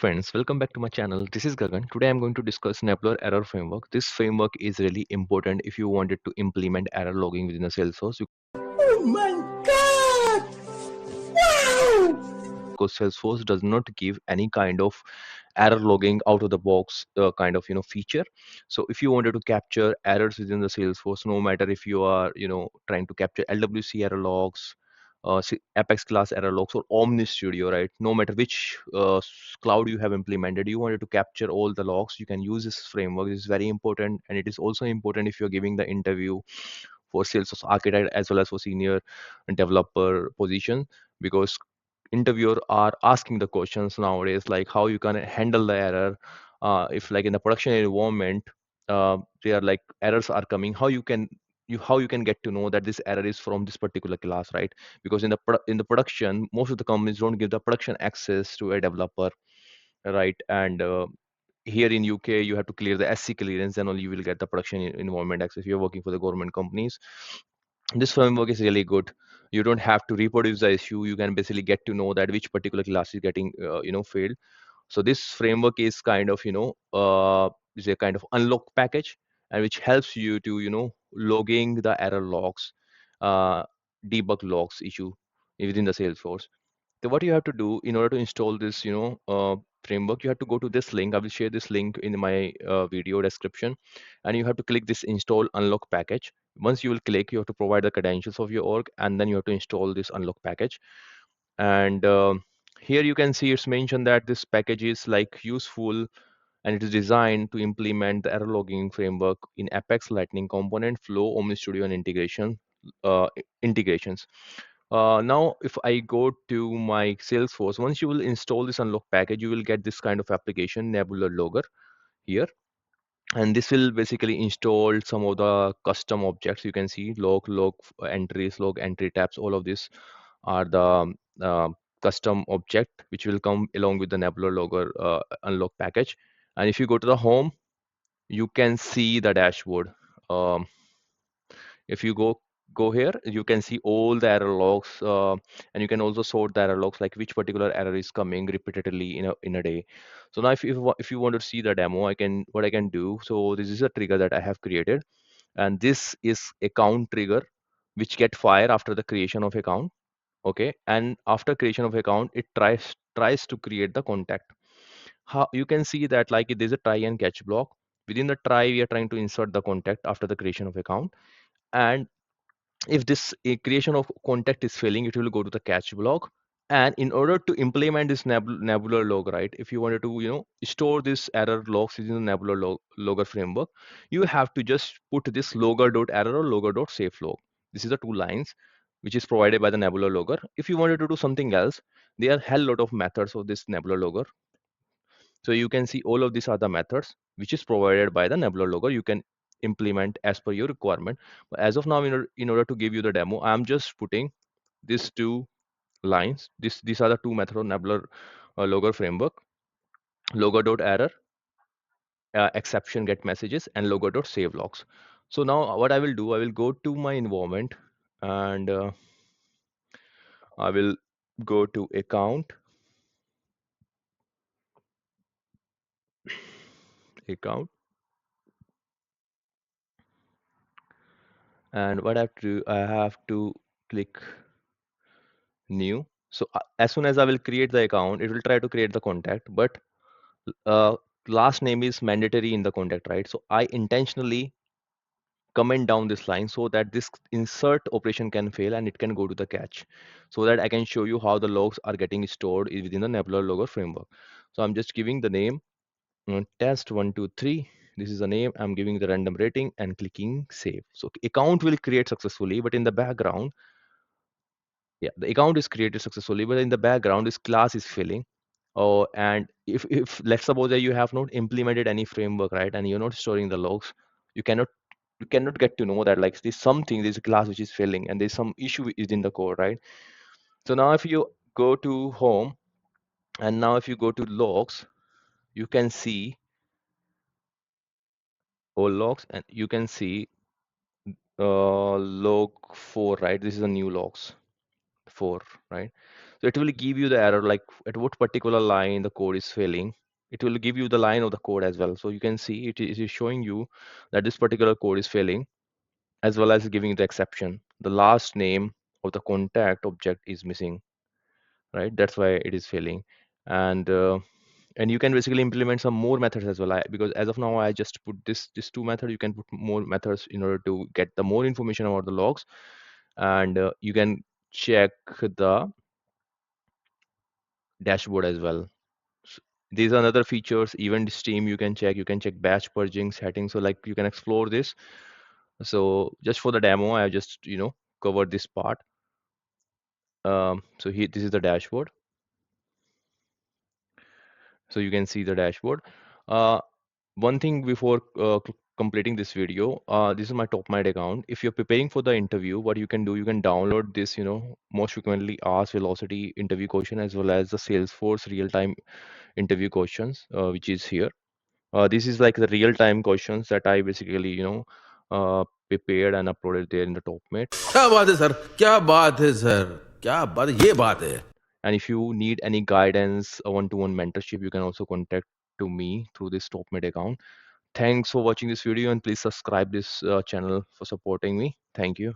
friends, welcome back to my channel. This is Gagan. Today I'm going to discuss Nebula Error Framework. This framework is really important if you wanted to implement error logging within a Salesforce. Oh my god! Wow! Because Salesforce does not give any kind of error logging out of the box kind of feature. So if you wanted to capture errors within the Salesforce, no matter if you are trying to capture LWC error logs, Apex class error logs, or Omnistudio, right? No matter which cloud you have implemented, you wanted to capture all the logs, you can use this framework. This is very important, and it is also important if you're giving the interview for Salesforce architect as well as for senior developer position, because interviewer are asking the questions nowadays like how you can handle the error, if like in the production environment, they are like errors are coming, how you can get to know that this error is from this particular class, right? Because in the production, most of the companies don't give the production access to a developer, right? And here in UK you have to clear the SC clearance, then only you will get the production environment access if you're working for the government companies. This framework is really good. You don't have to reproduce the issue. You can basically get to know that which particular class is getting failed. So this framework is kind of is a kind of unlock package, and which helps you to logging the error logs, uh, debug logs issue within the Salesforce. So what you have to do in order to install this framework, you have to go to this link. I will share this link in my video description, and you have to click this install unlock package. Once you will click, you have to provide the credentials of your org, and then you have to install this unlock package. And here you can see it's mentioned that this package is like useful, and it is designed to implement the error logging framework in Apex, Lightning Component, Flow, Omnistudio, and integrations. Now, if I go to my Salesforce, once you will install this unlock package, you will get this kind of application, Nebula Logger here. And this will basically install some of the custom objects. You can see log entries, log entry tabs. All of this are the custom object which will come along with the Nebula Logger unlock package. And if you go to the home, you can see the dashboard. Um, if you go here, you can see all the error logs, and you can also sort the error logs, like which particular error is coming repeatedly in a day. So now if you want to see the demo, what I can do. So this is a trigger that I have created, and this is account trigger which get fire after the creation of account. Okay, and after creation of account, it tries to create the contact. How you can see that, like, there's a try and catch block. Within the try, we are trying to insert the contact after the creation of account. And if this creation of contact is failing, it will go to the catch block. And in order to implement this nebular log, right, if you wanted to store this error logs in the nebular logger framework, you have to just put this logger.error or logger.safe log. This is the two lines which is provided by the nebular logger. If you wanted to do something else, there are hell lot of methods of this nebular logger. So you can see all of these are the methods which is provided by the Nebula logger. You can implement as per your requirement. But as of now, in order to give you the demo, I'm just putting these two lines. These are the two methods of Nebula logger framework: logger.error, exception get messages, and logger.save logs. So now what I will do, I will go to my environment, and I will go to account, and what I have to do, I have to click new. So as soon as I will create the account, it will try to create the contact, but uh, last name is mandatory in the contact, right? So I intentionally comment down this line so that this insert operation can fail and it can go to the catch, so that I can show you how the logs are getting stored within the Nebula Logger framework. So I'm just giving the name, test123. This is the name. I'm giving the random rating and clicking save. So account will create successfully, but in the background, yeah, the account is created successfully, but in the background this class is filling. Oh, and if let's suppose that you have not implemented any framework, right, and you're not storing the logs, you cannot get to know that, like, there's a class which is failing and there's some issue is in the code, right? So now if you go to home, and now if you go to logs, you can see all logs, and you can see log 4, right? This is a new logs 4, right? So it will give you the error, like at what particular line the code is failing. It will give you the line of the code as well. So you can see it is showing you that this particular code is failing, as well as giving the exception. The last name of the contact object is missing, right? That's why it is failing. And and you can basically implement some more methods as well. Because as of now, I just put this two method. You can put more methods in order to get the more information about the logs, and you can check the dashboard as well. S- These are another features. Event stream you can check. You can check batch purging settings. So like you can explore this. So just for the demo, I just covered this part. So here, this is the dashboard. So you can see the dashboard. Uh, One thing before completing this video, this is my TopMind account. If you're preparing for the interview, what you can do, you can download this, most frequently asked Velocity interview question, as well as the Salesforce real-time interview questions, which is here. This is like the real-time questions that I basically, prepared and uploaded there in the TopMate. क्या बात है sir, क्या बात है sir, क्या बात, ये बात है. And if you need any guidance, a one-to-one mentorship, you can also contact to me through this TopMate account. Thanks for watching this video, and please subscribe this channel for supporting me. Thank you.